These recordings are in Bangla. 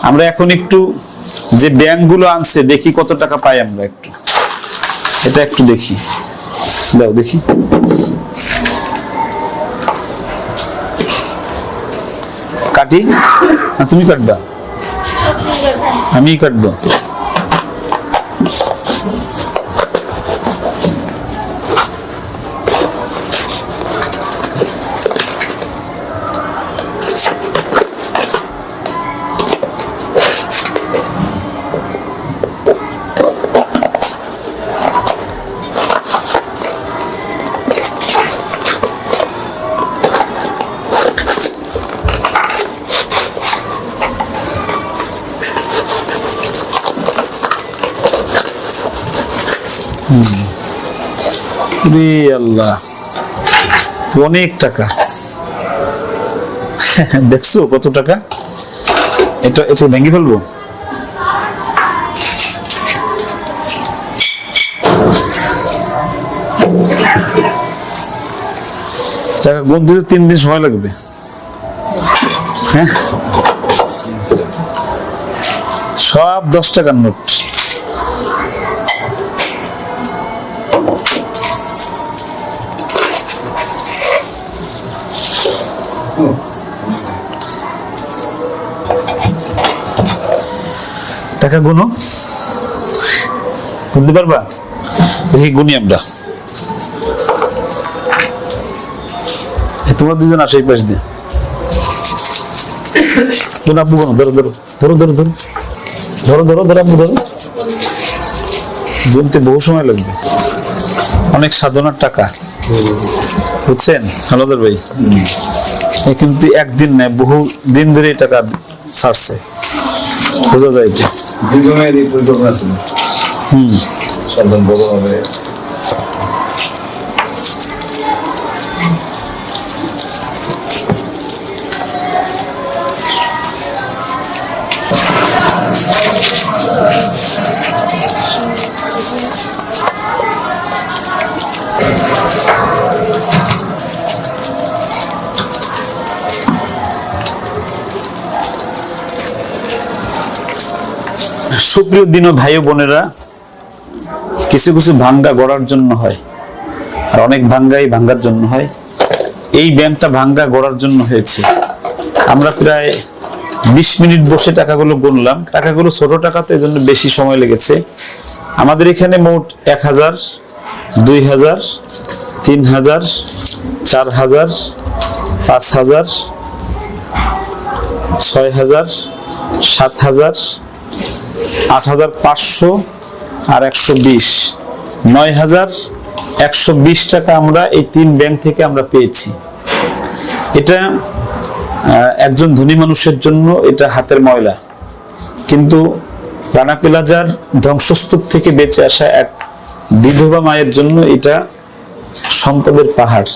আমরা এখন একটু যে ব্যাংকগুলো আনছে দেখি কত টাকা পাই আমরা, একটু এটা একটু দেখি, দাও দেখি। কাটি না তুমি কাটবা? আমি কাটবো। আল্লাহ, অনেক টাকা। দেখছো কত টাকা? এটা এটা ভেঙে ফেলবো। টাকা গুনতে 3 দিন সময় লাগবে। হ্যাঁ, সব 10 টাকার নোট। টাকা গুনো, গুনতে পারবা? দেখি গুনি আমরা। তোমরা দুজন আসো এই পাশ দিয়ে। আব্বু গুনো, ধরো ধরো ধরো ধরো ধরো ধরো ধরো ধরো আব্বু ধরো। গুনতে বহু সময় লাগবে, অনেক সাধনার টাকা, বুঝছেন হালাদার ভাই? কিন্তু একদিন নেই, বহু দিন ধরে টাকা ছাড়ছে, বোঝা যায়। দীর্ঘমেয়াদী পরিকল্পনা ছিল। সন্তান বড় হবে, সুপ্রিয় দিন ও ভাই বোনেরা, কিছু কিছু ভাঙ্গা গড়ার জন্য হয়, আর অনেক ভাঙ্গাই ভাঙ্গার জন্য হয়। এই ব্যাংকটা ভাঙ্গা গড়ার জন্য হয়েছে। আমরা প্রায় 20 মিনিট বসে টাকাগুলো গুনলাম। টাকাগুলো ছোট টাকা, তো এই জন্য বেশি সময় লেগেছে। আমাদের এখানে মোট 1000, 2000, 3000, 4000, 5000, 6000, 7000, 8500 আর 120, 9120 টাকা আমরা এই 3 ব্যাংক থেকে আমরা পেয়েছি। এটা একজন ধনী মানুষের জন্য এটা হাতের ময়লা, কিন্তু রানা প্লাজার ধ্বংসস্তূপ থেকে বেঁচে আসা এক বিধবা মায়ের জন্য এটা সম্পদের পাহাড়।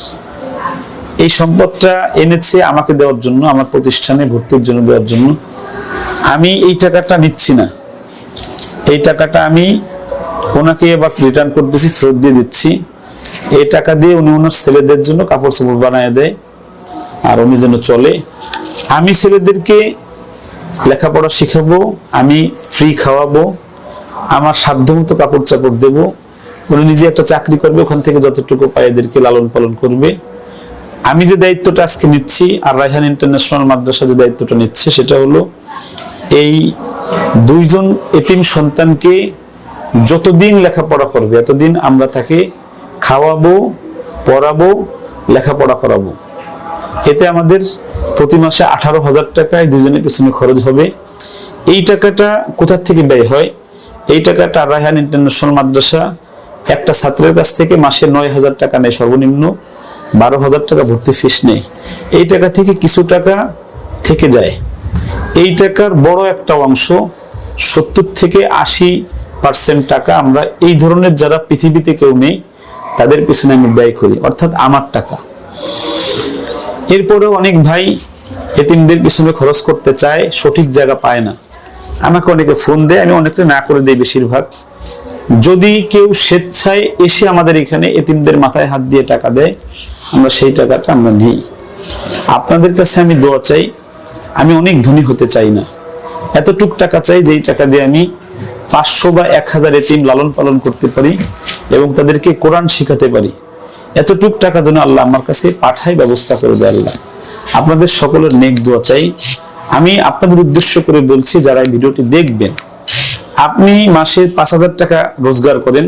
এই সম্পদটা এনেছে আমাকে দেওয়ার জন্য, আমার প্রতিষ্ঠানে ভর্তির জন্য দেওয়ার জন্য। আমি এই টাকাটা নিচ্ছি না, এই টাকাটা আমি ওনাকে আবার রিটার্ন করতেছি, ফেরত দিয়ে দিচ্ছি। এই টাকা দিয়ে উনি ওনার ছেলেদের জন্য কাপড় চোপড় বানায় দেয়, আর উনি যেন চলে। আমি ছেলেদেরকে লেখাপড়া শিখাবো, আমি ফ্রি খাওয়াবো, আমার সাধ্যমতো কাপড় চাপড় দেবো। উনি নিজে একটা চাকরি করবে, ওখান থেকে যতটুকু পায় এদেরকে লালন পালন করবে। আমি যে দায়িত্বটা আজকে নিচ্ছি, আর রায়হান ইন্টারন্যাশনাল মাদ্রাসা যে দায়িত্বটা নিচ্ছে, সেটা হলো এই 2 জন এতিম সন্তানকে যতদিন লেখাপড়া করবে এতদিন আমরা তাকে খাওয়াবো, পড়াবো, লেখাপড়া করাবো। এতে আমাদের প্রতি মাসে 18,000 টাকায় 2 জনের পিছনে খরচ হবে। এই টাকাটা কোথা থেকে ব্যয় হয়? এই টাকাটা রায়হান ইন্টারন্যাশনাল মাদ্রাসা একটা ছাত্রের কাছ থেকে মাসে 9,000 টাকা নেয়, সর্বনিম্ন 12,000 টাকা ভর্তি ফিস নেয়। এই টাকা থেকে কিছু টাকা থেকে যায়। এই টাকার বড় একটা অংশ, 70 থেকে 80% টাকা আমরা এই ধরনের যারা পৃথিবীতে কেউ নেই তাদের পিছনে আমি ব্যয় করি, অর্থাৎ আমার টাকা। এরপরেও অনেক ভাই এতিমদের পিছনে খরচ করতে চায়, সঠিক জায়গা পায় না। আমাকে অনেকে ফোন দেয়, আমি অনেকটা না করে দিই বেশিরভাগ। যদি কেউ স্বেচ্ছায় এসে আমাদের এখানে এতিমদের মাথায় হাত দিয়ে টাকা দেয়, আমরা সেই টাকাটা আমরা নিই। আপনাদের কাছে আমি দোয়া চাই, আমি অনেক ধনী হতে চাই না, এতটুক টাকা চাই যেই টাকা দিয়ে আমি 500 বা 1000 এতিম লালন পালন করতে পারি এবং তাদেরকে কোরআন শিখাতে পারি। এতটুক টাকা যেন আল্লাহ আমার কাছে পাঠায়, ব্যবস্থা করে দেয় আল্লাহ। আপনাদের সকলের নেক দোয়া চাই। আমি আপনাদের উদ্দেশ্য করে বলছি, যারা এই ভিডিওটি দেখবেন, আপনি মাসে 5000 টাকা রোজগার করেন,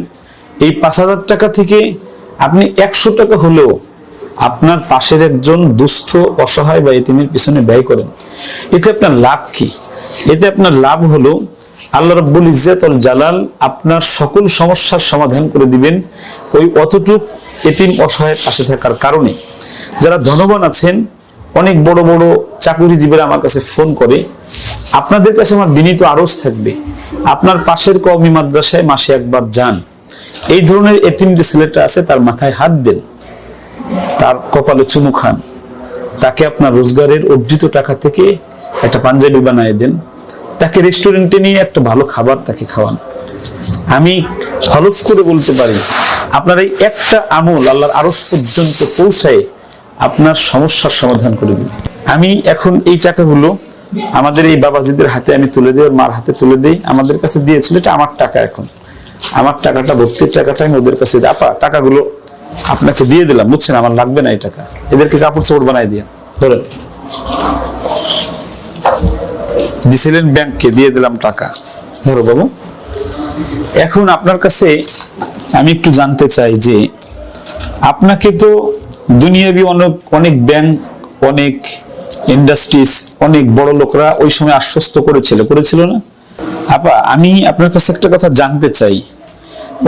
এই 5000 টাকা থেকে আপনি 100 টাকা হলেও আপনার পাশের একজন দুস্থ অসহায় বা এতিমের পিছনে ব্যয় করেন। এতে আপনার লাভ কি? এতে আপনার লাভ হলো আল্লাহ রাব্বুল ইজ্জত ওয়াল জালাল আপনার সকল সমস্যার সমাধান করে দিবেন ওই অতটুক এতিম অসহায়ের পাশে থাকার কারণে। যারা ধনবান আছেন, অনেক বড় বড় চাকরিজীবীরা আমার কাছে ফোন করে, আপনাদের কাছে আমার বিনীত আরজ থাকবে, আপনার পাশের কওমি মাদ্রাসায় মাসে একবার যান, এই ধরনের এতিম যে ছেলেটা আছে তার মাথায় হাত দেন, তার কপালে চুমু খান, তাকে আপনার রোজগারের অর্জিত টাকা থেকে একটা পাঞ্জাবি বানিয়ে দেন, তাকে রেস্টুরেন্টে নিয়ে একটা ভালো খাবার তাকে খাওয়ান। আমি হলফ করে বলতে পারি, আপনার এই একটা আমল আল্লাহর আরশ পর্যন্ত পৌঁছায় আপনার সমস্যার সমাধান করে দিবে। আমি এখন এই টাকাগুলো আমাদের এই বাবাজিদের হাতে আমি তুলে দিই, ওর মার হাতে তুলে দিই। আমাদের কাছে দিয়েছিল, এটা আমার টাকা। এখন আমার টাকাটা, ভর্তির টাকাটা আমি ওদের কাছে দিই। আপা, টাকাগুলো আপনাকে দিয়ে দিলাম, বুঝছেন, আমার লাগবে না এই টাকা, এদেরকে কাপড় চোপড় বানাই দিয়ে ধরেন। দিছিলেন ব্যাংকে, দিয়ে দিলাম টাকা, ধরো বাবু। এখন আপনার কাছে আমি একটু জানতে চাই যে আপনাকে তো দুনিয়াবি অনেক ব্যাংক, অনেক ইন্ডাস্ট্রিজ, অনেক বড় লোকরা ওই সময় আশ্বস্ত করেছিল না আপা? আমি আপনার কাছে একটা কথা জানতে চাই,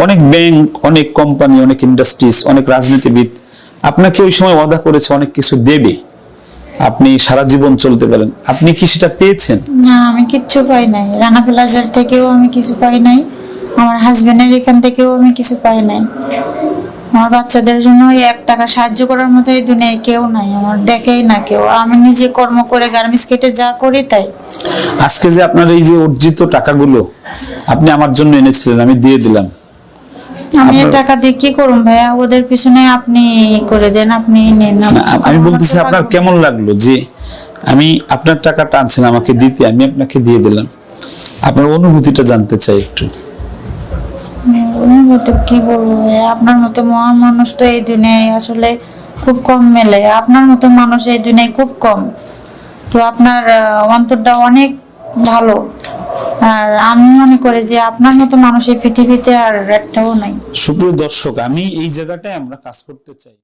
অনেক ব্যাংক, অনেক কোম্পানি, অনেক ইন্ডাস্ট্রিজ, অনেক রাজনীতিবিদ আপনাকে ওই সময় ওয়াদা করেছে অনেক কিছু দেবে, আপনি সারা জীবন চলতে পারেন। আপনি কি সেটা পেয়েছেন? না, আমি কিচ্ছু পাই নাই। রানা প্লাজার থেকেও আমি কিছু পাই নাই, আমার হাজবেন্ডের এখান থেকেও আমি কিছু পাই নাই। আমার বাচ্চাদের জন্য 1 টাকা সাহায্য করার মতো এই দুনিয়ায় কেউ নাই, আমার দেখেই না কেউ। আমি নিজে কর্ম করে গার্মেন্টস কেটে যা করি তাই। আজকে যে আপনার এই যে অর্জিত টাকাগুলো আপনি আমার জন্য এনেছিলেন, আমি দিয়ে দিলাম। আমি এই টাকা দিয়ে কি করুম ভাইয়া? ওদের পিছনে আপনি করে দেন, আপনি নেন। আমি বলতেছি, আপনার কেমন লাগলো যে আমি আপনার টাকাটা আনছেন আমাকে দিতে, আমি আপনাকে দিয়ে দিলাম? আপনার অনুভূতিটা জানতে চাই একটু। অনুভূতি কি বলবো ভাইয়া? আপনার মতো মহান মানুষ তো এই দুনিয়ায় আসলে খুব কম মেলে। আপনার মতো মানুষ এই দুনিয়ায় খুব কম। তো আপনার অন্তরটা অনেক ভালো, আর আমি মনে করি যে আপনার মতো মানুষ এই পৃথিবীতে আর একটাও নাই। সুপ্রিয় দর্শক, আমি এই জায়গাটায় আমরা কাজ করতে চাই।